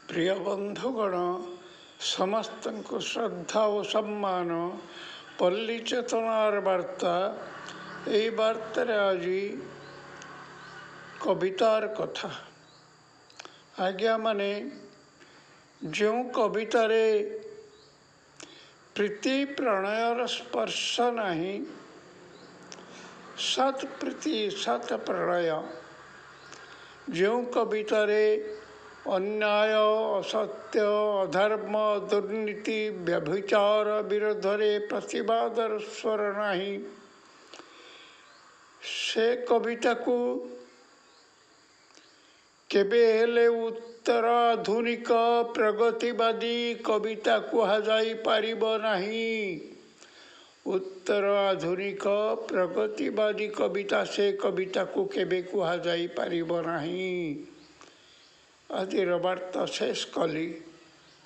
प्रिय बंधुगण समस्त को श्रद्धा और सम्मान पल्ली चेतनार वार्ता यही वार्तार आज कवितार कथा आज्ञा माने जो कवितारे प्रीति प्रणयर स्पर्श नहीं सत प्रीति सत प्रणय जो कवितारे अन्याय असत्य अधर्म दुर्नीति व्यभिचार विरोध में प्रतिवादर स्वर नहीं से कविता को केबे हेले उत्तराधुनिक प्रगतिवादी कविता कुहाई पारिब नहीं। उत्तर आधुनिक प्रगतिवादी कविता से कविता को केबे कुहाई पारिब नहीं। आज वार्ता शेष कली।